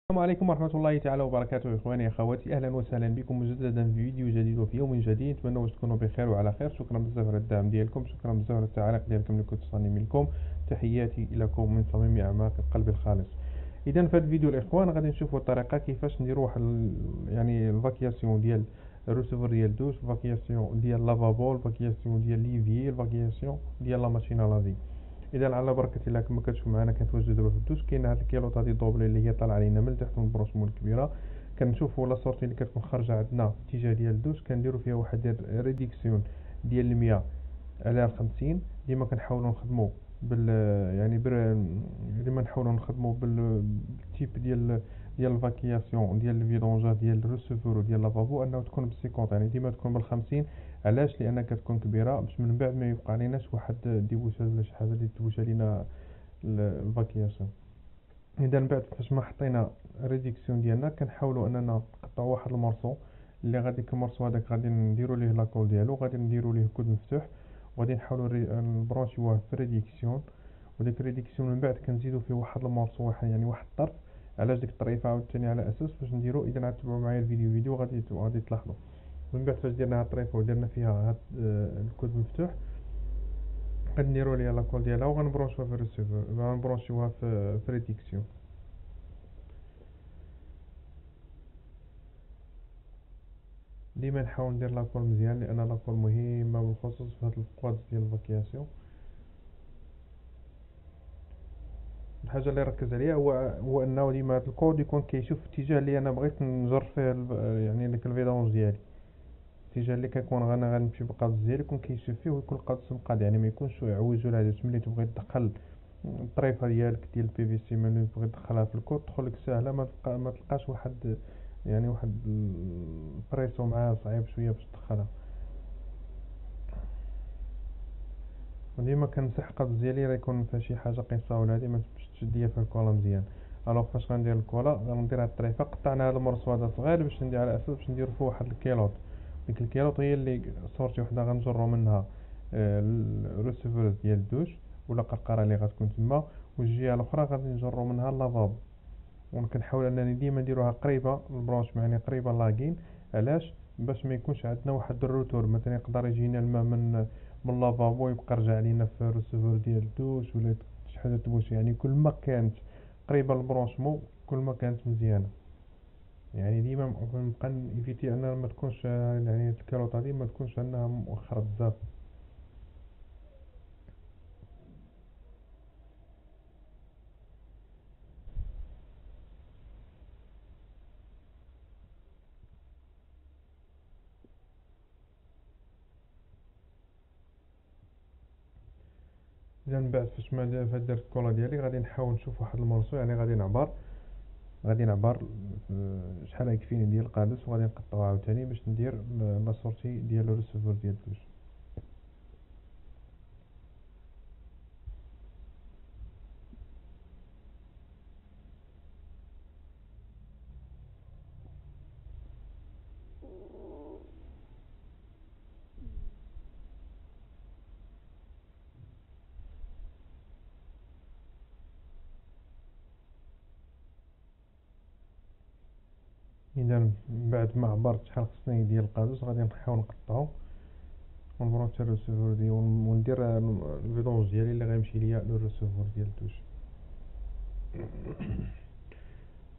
السلام عليكم ورحمة الله تعالى وبركاته، إخواني أخواتي، أهلا وسهلا بكم مجددا في فيديو جديد وفي يوم جديد. نتمنى واش تكونوا بخير وعلى خير. شكرا بزاف على الدعم ديالكم، شكرا بزاف على التعاليق ديالكم اللي كنت تصاني منكم. تحياتي لكم من صميم أعماق القلب الخالص. إذا في هذا الفيديو الإخوان غادي نشوفوا الطريقة كيفاش نديروا واحد يعني الفاكياسيون ديال الريسيفر ديال دوش، الفاكياسيون ديال لافابول، الفاكياسيون ديال ليفيي، الفاكياسيون ديال لا ماشين لافي. اذا على بركه الله كما كتشوف معنا كنتواجدوا في الدوش. كاين هاد الكيلوط هادي دوبلي اللي هي طالعه علينا من تحت من البروشمول الكبيره. كنشوفوا لا سورتي اللي كتكون خارجه عندنا في الاتجاه ديال الدوش، كنديروا فيها واحد ريديكسيون ديال 100 على 50. ديما كنحاولوا نخدموا بال يعني ديما نحاولوا نخدموا بالتيب ديال الفاكياسيون ديال الفيدونجا ديال الريسيفور وديال لافابو انه تكون بالسيكونط، يعني ديما تكون بالخمسين. علاش؟ لان كتكون كبيره باش من بعد ما يبقى عليناش واحد ديبوشاج ولا شي حاجه اللي تبوش علينا الفاكياسيون. اذا من بعد فاش ما حطينا ريديكسيون ديالنا كنحاولوا اننا نقطعوا واحد المورسو اللي غادي المورسو هذاك غادي نديروا ليه لاكول ديالو، غادي نديروا ليه كود مفتوح وغادي نحاولوا نبرونشيوه في ريديكسيون. وديك الريديكسيون من بعد كنزيدوا فيه واحد المورسو واحد يعني واحد الطرف. علاش ديك الطريفه عاوتاني على اساس باش نديرو؟ اذا تبعوا معايا الفيديو غادي تلاحظوا. من بعد فاش درنا هاد الطريفه ودرنا فيها هاد الكود مفتوح غنديروا ليها لاكول ديالها وغنبرونشوها في الريسيفر، غنبرونشيوها في ريديكسيون. ديما نحاول ندير لاكول مزيان لان لاكول مهمه بالخصوص في هاد الكواد ديال الفاكياسيون. الحاجه اللي ركز عليها هو انه ديما هاد الكود يكون كيشوف الاتجاه اللي انا بغيت نجر فيه يعني ديك الفيدونج ديالي. الاتجاه اللي كيكون انا غنمشي بالقادس ديالي يكون كيشوف فيه ويكون القادس مقاد، يعني ما يكونش يعوج ولا حاجه. ملي تبغي تدخل الطريفه ديالك ديال البي في سي، ملي تبغي تدخلها في الكود تدخل لك ساهله، ما تلقاش واحد يعني واحد البريسو معاه صعيب شويه باش تدخلها. وديما كنمسح القادس ديالي راه يكون فيها شي حاجه قيصه ولا هادي ما باش تشد ليا فيها الكولا مزيان. الوغ فاش غندير الكولا غندير هاد الطريفه، قطعنا هاد المرصوص هذا صغير باش ندير على اساس باش نديرو فيه واحد الكيلوط. ديك الكيلوط هي اللي صورتي وحده غنجرو منها الريسيفر ديال الدوش ولا قرقره اللي غتكون تما، والجهه الاخرى غادي نجرو منها اللافابو. وكنحاول انني ديما نديروها قريبه البرونش يعني قريبه لاكين. علاش؟ باش ما يكونش عندنا واحد الروتور، مثلا يقدر يجينا الماء من لافابو يبقى رجع لينا في الريسيفر ديال الدوش ولا شي حاجه تبوش. يعني كل ما كانت قريبه للبرونشمون كل ما كانت مزيانه. يعني ديما نبقى نيفيتي انها ما تكونش يعني الكاروطه دي ما تكونش انها مؤخره بزاف. اذا من بعد فاش ما فاش درت الكولا ديالي غادي نحاول نشوف واحد المورسو، يعني غادي نعبر شحال يكفيني ديال القادس وغادي نقطعو عاوتاني باش ندير لا سورتي ديال الريسيفر ديال الدوش. اذا من بعد ما عبرت شحال خصني ديال القادوس غادي نحاول نقطعو ونبروتي الريسيفر ديال وندير الفيدونج ديالي اللي غيمشي ليا للريسيفر ديال الدوش.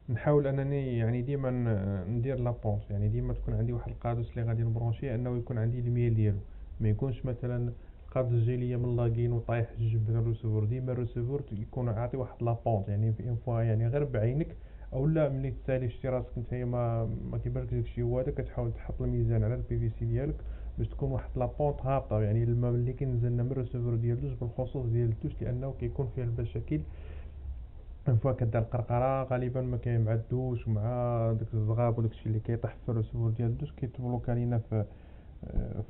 نحاول انني يعني ديما ندير لابونس، يعني ديما تكون عندي واحد القادوس اللي غادي نبرونشيه انه يكون عندي الميل ديالو. ما يكونش مثلا القادوس جاي ليا من لاكين وطايح جنب الريسيفر. ديما الريسيفر يكون عاطي واحد لابونت، يعني في اون فوا يعني غير بعينك او لا ملي تسالي شتي راسك نتايا ما كيبانلكش داكشي هو هذا، كتحاول تحط الميزان على البي في سي ديالك باش تكون واحد لابونت هابطه. يعني الماء اللي كينزلنا من الريسيفر ديال الدوش بالخصوص ديال الدوش لانه كيكون فيه المشاكل. اون فوا كدار القرقره غالبا ما كاين مع الدوش ومع داك الزغاب وداكشي اللي كيطيح في الريسيفر ديال الدوش كيتبلوكا لينا في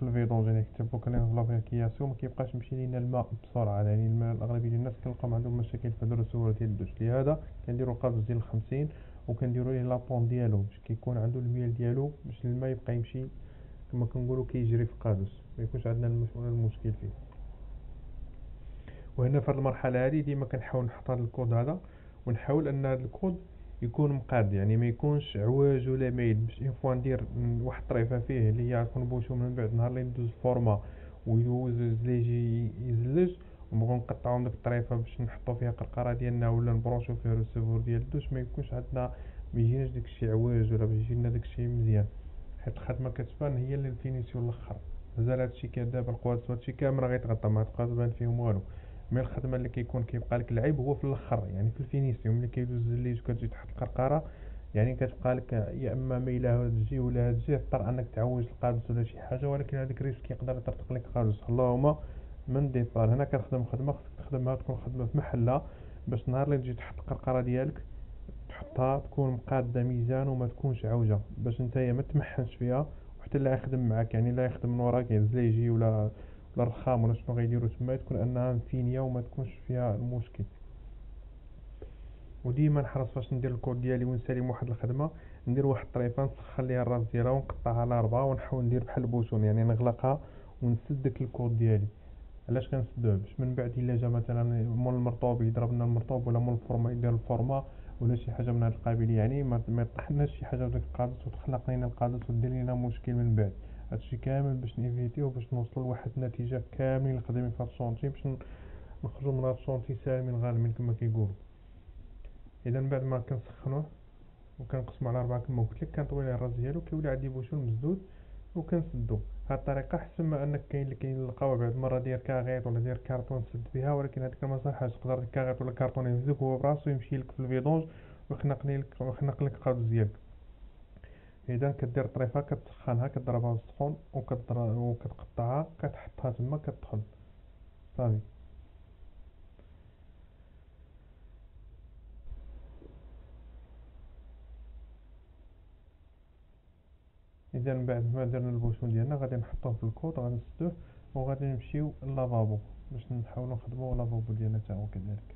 الفيدونج، يعني كتبلوكا لينا في لافيكياسيون ما كيبقاش يمشي لينا الماء بسرعه. يعني الماء الاغلبيه ديال الناس كنلقاهم عندهم مشاكل في هاد الريسيفر ديال الدوش. لهذا كنديروا القابض ديال 50 وكنديروا ليه لابون ديالو باش كيكون عنده الميل ديالو باش الماء يبقى يمشي كما كنقولوا كيجري في القادوس ما يكونش عندنا المشكل فيه. وهنا في هذه المرحله هذه ديما كنحاول نحط هذا الكود هذا ونحاول ان هذا الكود يكون مقاد، يعني ما يكونش عواج ولا مايل، باش اون فوا ندير واحد الطريفه فيه اللي هي غنكون بوشو من بعد نهار اللي ندوز الفورما ويدوز الزليجي يزلج، ونبغيو نقطعو ديك الطريفه باش نحطو فيها قرقره ديالنا ولا نبروشو فيها الريسيفور ديال الدوش، ما يكونش عندنا ما يجيناش داكشي عواج ولا باش يجينا داكشي مزيان، حيت الخدمه كتبان هي اللي الفينيسيون الاخر. مازال هادشي دابا القوادس وهادشي كامل راه غيتغطى، ما تبقى تبان فيهم والو. مي الخدمه اللي كيبقى لك العيب هو في الاخر، يعني في الفينيسيون ملي كيدوز الليج وكتجي تحط القرقره، يعني كتبقى لك يا اما مايله هاد الجهه ولا هاد الجهه، تضطر انك تعوج القادس ولا شي حاجه، ولكن هذاك الريسك يقدر يطرطق لك القادس. اللهم من ديبار هنا كنخدم خدمه خصك تخدمها تكون خدمه في محلها، باش نهار اللي تجي تحط القرقره ديالك تحطها تكون مقاده ميزان وما تكونش عوجه، باش نتايا ما تمحنش فيها، وحتى اللي غيخدم معاك يعني لا يخدم من وراك يهز ليه يجي ولا الرخام ولا شنو غيديروا تما، تكون انها مفينيه وما تكونش فيها المشكل. وديما نحرص فاش ندير الكود ديالي ونسالي واحد الخدمه، ندير واحد الطريفه نسخن ليها الراس ديالها ونقطعها على 4 ونحاول ندير بحال البوسون، يعني نغلقها ونسد داك الكود ديالي. علاش كنسدوه؟ باش من بعد الا جا مثلا مول المرطوب يضرب لنا المرطوب، ولا مول الفورما يدير الفورما ولا شي حاجه من هذا القبيل، يعني ما يطيحناش شي حاجه بداك القادس وتخلق لينا القادس ودير لينا مشكل من بعد. هادشي كامل باش نيفيتيو، باش نوصلوا لواحد النتيجه كاملين خدامين في هاد الشونتي، باش نخرجوا من هاد الشونتي سالمين غانمين كما كيقولوا. اذا بعد ما كنسخنوه وكنقسمو على 4 كما قلت لك، كنطوي ليه الراس ديالو كيولي عندي بوشون مسدود وكنسدو. هاد الطريقه احسن ما انك كاين اللي كيلقاو بعد مره داير كاغيط ولا داير كارطون تسد بها، ولكن هذيك ما صحاش، تقدر ديك كاغيط ولا كارطون يهزك هو براسو يمشي لك في الفيدونج ويخنق لك القادوس ديالك. اذا كدير الطريفه كتسخنها كضربها في السخون وكتقطعها كتحطها تما كتدخل صافي. اذا من بعد ما درنا البوشون ديالنا غادي نحطوه في الكود، غادي نسدوه وغادي نمشيو للافابو باش نحاولوا نخدموا لافابو ديالنا حتى هو كذلك.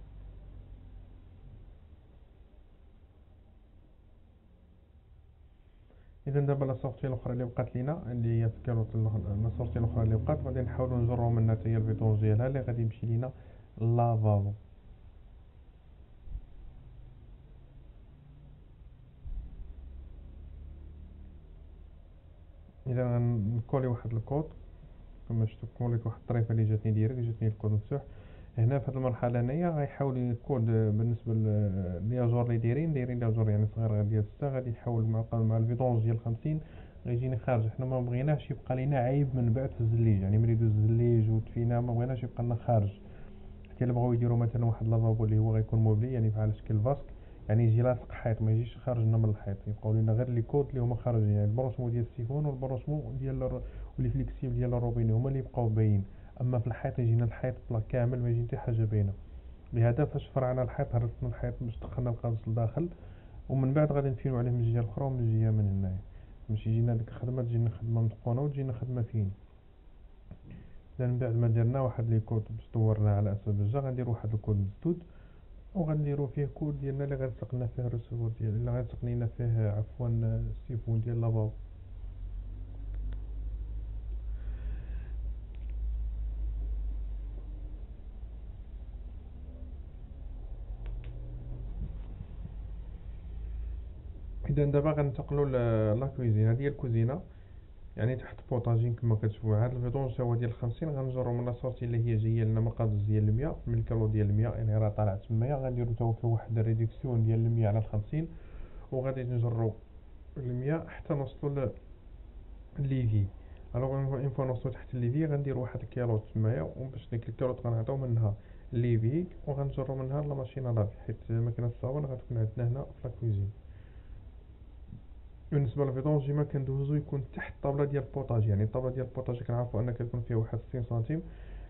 اذا دابا لا سورتي الاخرى اللي بقات لينا اللي هي في كاروت، لا سورتي الاخرى اللي بقات غادي نحاولوا نجرو منها حتى هي الفيتونج ديالها اللي غادي يمشي لينا لافابو. اذا غنكولي واحد الكود كما شفتوا، كوليت واحد الطريفه اللي جاتني ديريكت، جاتني الكود مفتوح. هنا في هذه المرحله هنايا غيحاول الكود بالنسبه لياجور اللي دايرين لياجور يعني صغير ديال 6، غادي يحاول مع الفيدونج ديال 50 غيجيني خارج. حنا ما بغيناش يبقى لينا عيب من بعد في الزليج، يعني ملي يدوز الزليج وتفينا ما بغيناش يبقى لنا خارج. حتى الا بغاو يديروا مثلا واحد لافابو اللي هو غيكون موبلي، يعني بحال شكل فاسك، يعني يجي لاصق حيط ما يجيش خارجنا من الحيط، يبقاو لينا غير لي كود اللي هما خارجين، يعني البروشمو ديال السيفون والبروشمو ديال واللي فليكسيبل ديال الروبيني هما اللي يبقاو باين. اما في الحيط يجينا الحيط بلا كامل ما يجي حتى حاجه باينه. لهذا فاش فرعنا الحيط هرسنا الحيط باش دخلنا القاص لداخل، ومن بعد غادي نفينو عليه من الجهه الاخرى ومن الجهه من هنايا باش يجينا ديك الخدمه تجينا خدمه متقونه وتجينا خدمه فين. اذا من بعد ما درنا واحد لي كود باش طورنا على اساس الجا، غندير واحد الكود مسدود وغنديرو فيه كود ديالنا اللي غنسق لنا فيه الريسيفور ديال اللي غنسق لينا فيه عفوا السيفون ديال لافابو. اذا دابا غنتقلوا لا كويزين، هذه هي الكوزينه يعني تحت بوطاجين كما كتشوفوا. هذا الفيدونج تا هو ديال 50، غنجرو من لاصورتي اللي هي جايه لنا من القادوس ديال 100 من الكالو ديال 100، يعني راه طالع 100، غنديرو تا هو فيه واحد الريدكسيون ديال 100 على 50، وغادي نجرو 100 حتى نوصلوا ليفي. الوغ اون فوا نوصلوا تحت ليفي غندير واحد الكيلوط تمايا، وباش ديك الكيلوط غنعطيو منها ليفي وغنجرو منها لا ماشينه لافي، حيت ماكينه الصابون غتكون عندنا هنا في لاكوزين. بالنسبه للفيدونج ديما كندوزو يكون تحت الطابله ديال البوطاج، يعني الطابله ديال البوطاج كنعرفوا ان كتكون فيها واحد 60 سنتيم،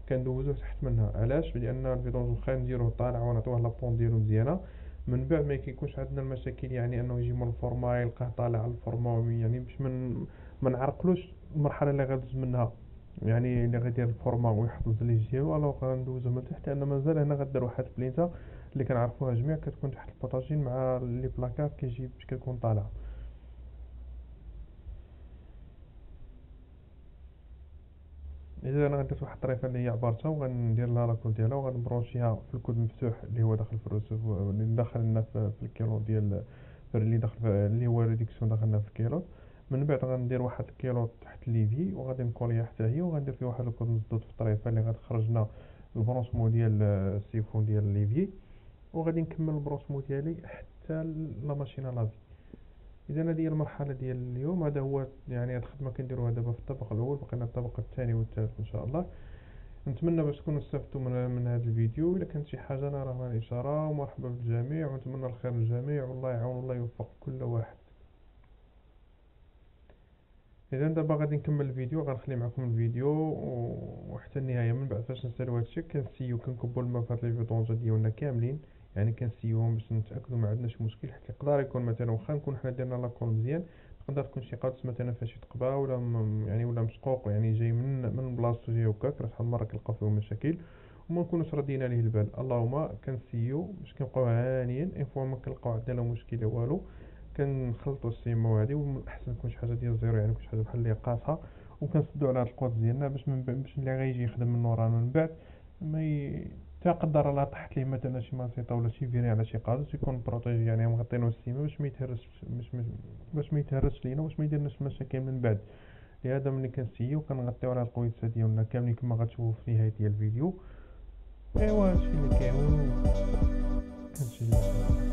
كندوزوه تحت منها. علاش؟ لان الفيدونج واخا نديروه طالع ونعطيوه لابون ديالو مزيانه، من بعد ما كيكونش عندنا المشاكل، يعني انه يجي من الفورما يلقاه طالع على الفورما، يعني باش من نعرقلوش المرحله اللي غادوز منها، يعني اللي غيدير الفورما ويحط الزليج ديالو. الوغ غندوزو من تحت، لان مازال هنا غدير واحد البلينته اللي كنعرفوها جميع كتكون تحت البوطاجين مع لي بلاكار كيجي باش كتكون طالعه. اذا انا غندير واحد الطريفه اللي هي عبارتها وغندير لها لاكول ديالها وغنبرونشيها في الكود مفتوح اللي هو داخل في الريسيفور اللي داخل لنا في الكيلو ديال اللي داخل اللي هو ريديكسيون داخلنا في الكيلو. من بعد غندير واحد الكيلو تحت ليفي وغادي نكوليها حتى هي وغندير فيه واحد الكود مسدود في الطريفه اللي غتخرج لنا البرونشمون ديال السيفون ديال ليفي. وغادي نكمل البرونشمون ديالي حتى لا ماشينه لافي. اذا هذه هي المرحله ديال اليوم. هذا هو يعني هاد الخدمه كنديروها دابا في الطبق الاول، بقينا الطبق الثاني والثالث ان شاء الله. نتمنى باش تكونوا استفدتوا من هذا الفيديو. الا كانت شي حاجه انا راه الاشاره، ومرحبا بالجميع ونتمنى الخير للجميع والله يعاون الله يوفق كل واحد. اذا دابا غادي نكمل الفيديو، غنخلي معكم الفيديو وحتى النهايه. من بعد فاش نساليو هادشي كنسيو كنكبوا الماء في هاد لي فيدونجا ديالنا كاملين، يعني كنسيوهم باش نتاكدوا ما عندناش مشكل. حيت يقدر يكون مثلا واخا نكون حنا درنا لاكول مزيان تقدر تكون شي قادس مثلا فاش يتقبا ولا يعني ولا مشقوق، يعني جاي من بلاصتو جاي هكاك، راه شحال مره كنلقاو فيهم مشاكل وما نكونوش ردينا ليه البال. اللهم كنسيو باش كنبقاو هانيين ان فوا ما كنلقاو عندنا لا مشكل والو كنخلطوا السيمو هادي، ومن الاحسن تكون شي حاجه ديال زيرو يعني شي حاجه بحال اللي قاصحه، وكنسدو على هاد القوس ديالنا باش باش اللي غيجي يخدم من ورانا من بعد ما تا قدر الله طاحت ليه مثلا شي ماسيطه ولا شي فيري على شي قادس يكون بروتيجي، يعني مغطينو السيمه باش ما يتهرسش باش ما يتهرسش لينا باش ما يديرناش مشاكل من بعد. لهذا ملي كنسيو كنغطيو على القويصه ديالنا كاملين كما غتشوفوا في نهايه ديال الفيديو. ايوا هادشي اللي كاين، هادشي اللي كاين.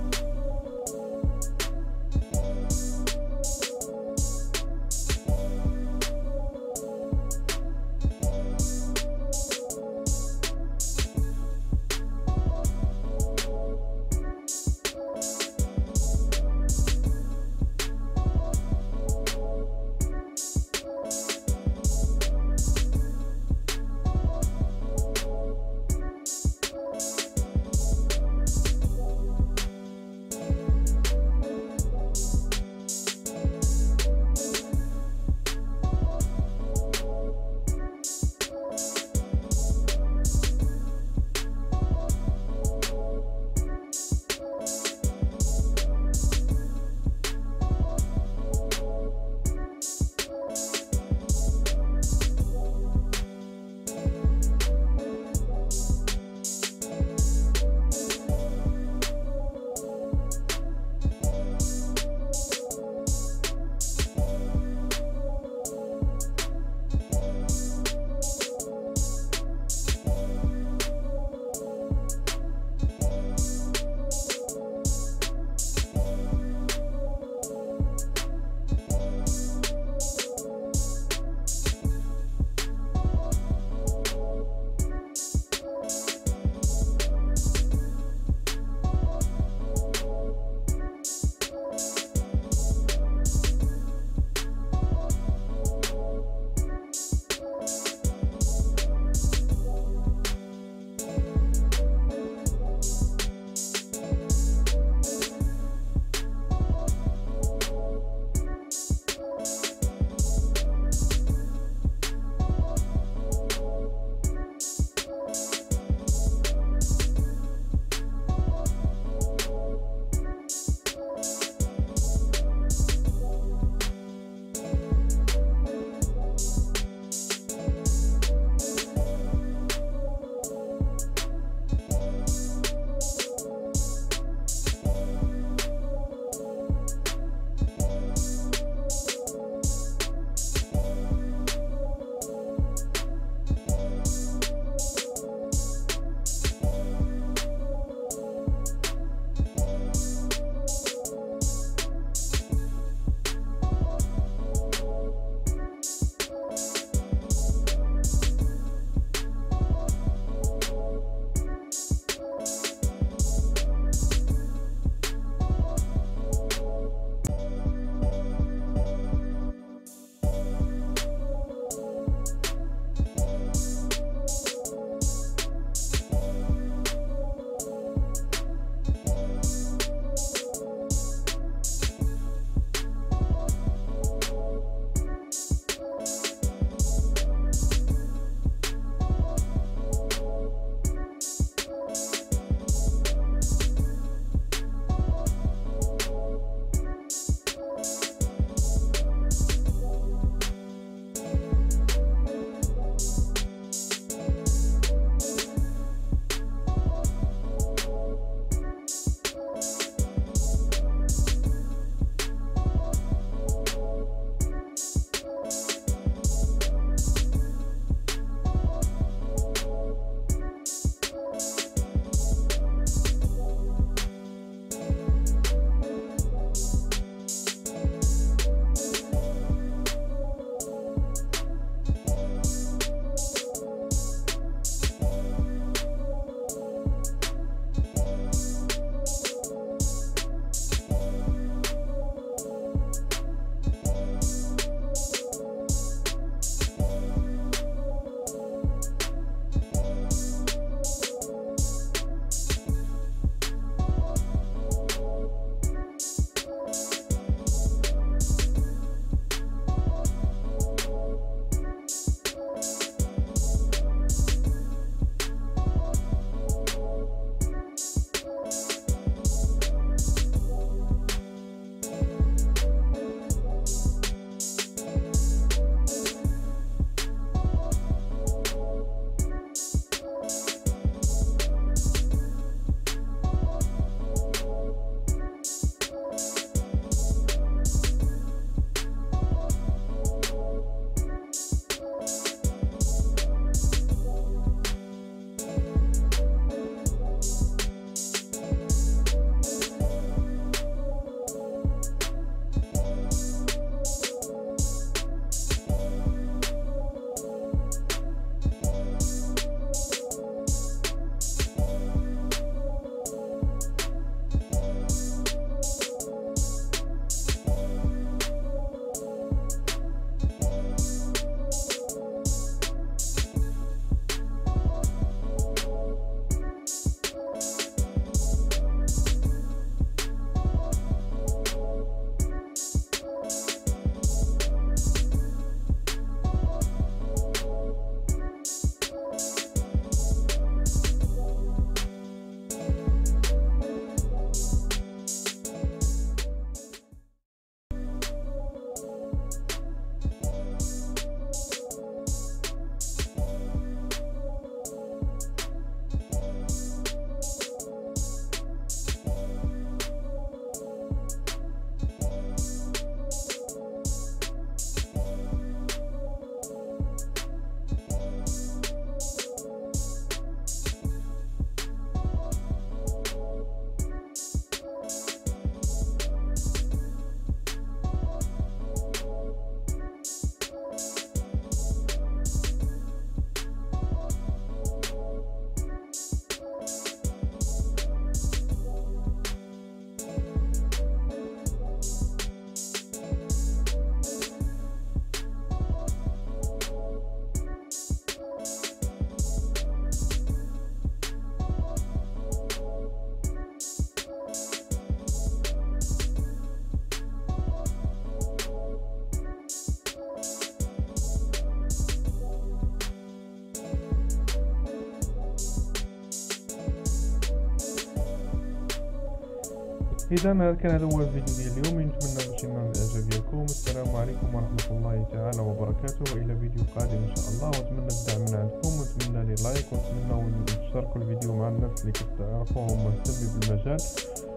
اذا كان هذا هو الفيديو ديال اليوم، نتمنى باش ينال الاعجاب ديالكم. السلام عليكم ورحمه الله تعالى وبركاته، والى فيديو قادم ان شاء الله. واتمنى الدعم من عندكم، ونتمنى لي لايك، ونتمنى تشاركوا الفيديو مع الناس اللي كتعرفوهم مهتمين بالمجال.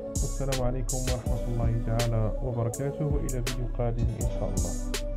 والسلام عليكم ورحمه الله تعالى وبركاته، والى فيديو قادم ان شاء الله.